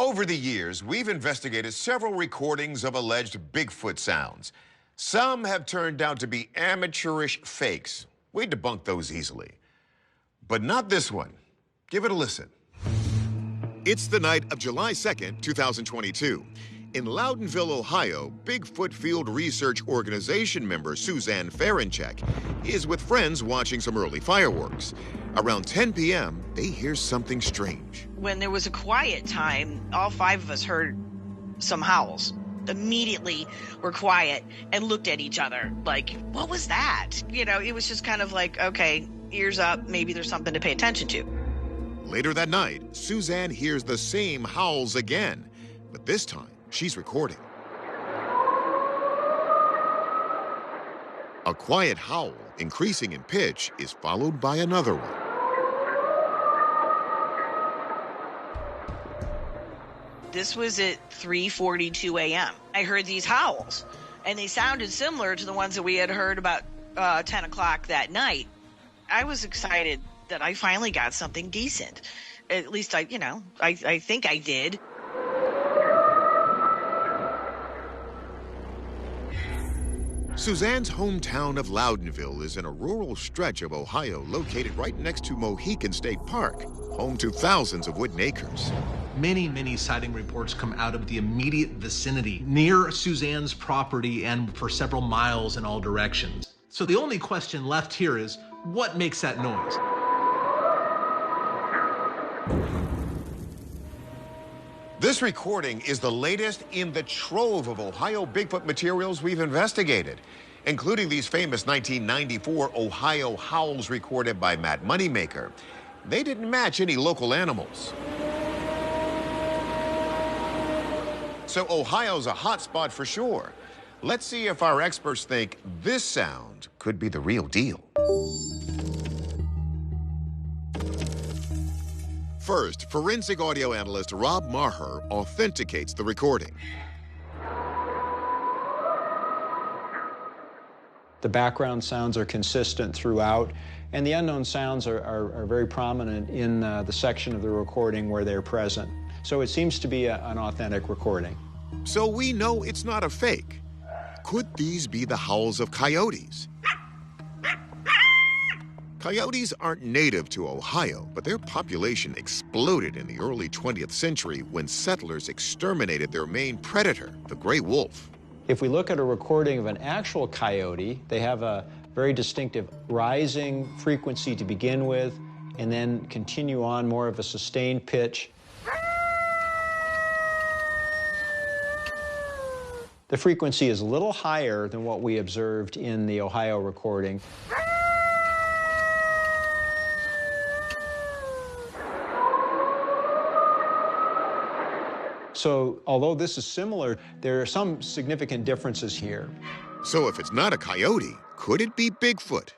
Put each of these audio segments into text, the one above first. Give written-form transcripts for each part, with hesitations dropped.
Over the years, we've investigated several recordings of alleged Bigfoot sounds. Some have turned out to be amateurish fakes. We debunk those easily. But not this one. Give it a listen. It's the night of July 2nd, 2022. In Loudonville, Ohio, Bigfoot Field Research Organization member Suzanne Ferenchek is with friends watching some early fireworks. Around 10 p.m., they hear something strange. When there was a quiet time, all five of us heard some howls. Immediately were quiet and looked at each other like, what was that? You know, it was just kind of like, okay, ears up, maybe there's something to pay attention to. Later that night, Suzanne hears the same howls again, but this time she's recording. A quiet howl, increasing in pitch, is followed by another one. This was at 3:42 a.m. I heard these howls, and they sounded similar to the ones that we had heard about 10 o'clock that night. I was excited that I finally got something decent. At least I think I did. Suzanne's hometown of Loudonville is in a rural stretch of Ohio located right next to Mohican State Park, home to thousands of wooden acres. Many sighting reports come out of the immediate vicinity, near Suzanne's property and for several miles in all directions. So the only question left here is, what makes that noise? This recording is the latest in the trove of Ohio Bigfoot materials we've investigated, including these famous 1994 Ohio howls recorded by Matt Moneymaker. They didn't match any local animals. So Ohio's a hot spot for sure. Let's see if our experts think this sound could be the real deal. First, forensic audio analyst Rob Maher authenticates the recording. The background sounds are consistent throughout, and the unknown sounds are very prominent in the section of the recording where they're present. So it seems to be an authentic recording. So we know it's not a fake. Could these be the howls of coyotes? Coyotes aren't native to Ohio, but their population exploded in the early 20th century when settlers exterminated their main predator, the gray wolf. If we look at a recording of an actual coyote, they have a very distinctive rising frequency to begin with, and then continue on more of a sustained pitch. The frequency is a little higher than what we observed in the Ohio recording. So, although this is similar, there are some significant differences here. So if it's not a coyote, could it be Bigfoot?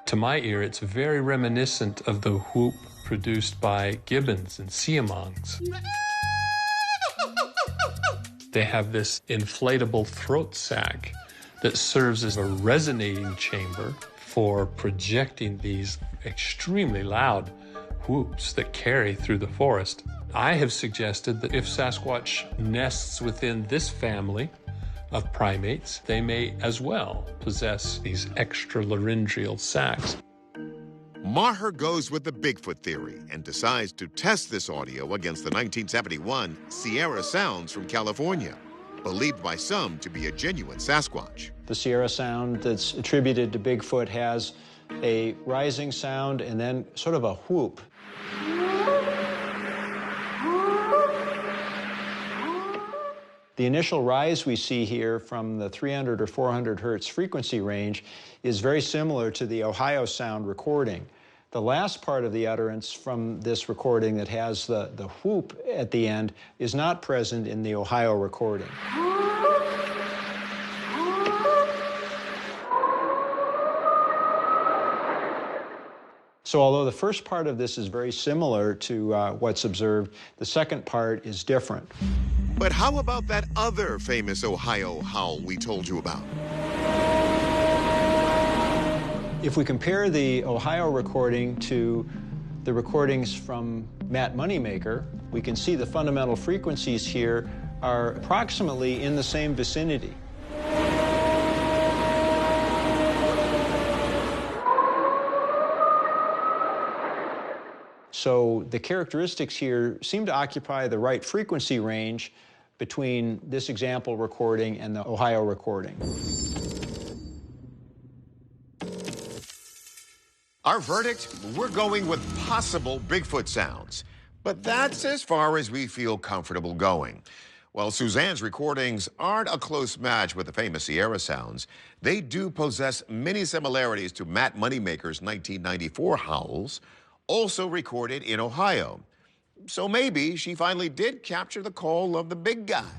To my ear, it's very reminiscent of the whoop produced by gibbons and siamongs. They have this inflatable throat sac that serves as a resonating chamber for projecting these extremely loud whoops that carry through the forest. I have suggested that if Sasquatch nests within this family of primates, they may as well possess these extralaryngeal sacs. Maher goes with the Bigfoot theory and decides to test this audio against the 1971 Sierra Sounds from California, believed by some to be a genuine Sasquatch. The Sierra Sound that's attributed to Bigfoot has a rising sound and then sort of a whoop. The initial rise we see here from the 300 or 400 hertz frequency range is very similar to the Ohio sound recording. The last part of the utterance from this recording that has the whoop at the end is not present in the Ohio recording. So although the first part of this is very similar to what's observed, the second part is different. But how about that other famous Ohio howl we told you about? If we compare the Ohio recording to the recordings from Matt Moneymaker, we can see the fundamental frequencies here are approximately in the same vicinity. So the characteristics here seem to occupy the right frequency range between this example recording and the Ohio recording. Our verdict, we're going with possible Bigfoot sounds. But that's as far as we feel comfortable going. While Suzanne's recordings aren't a close match with the famous Sierra sounds, they do possess many similarities to Matt Moneymaker's 1994 howls, also recorded in Ohio. So maybe she finally did capture the call of the big guy.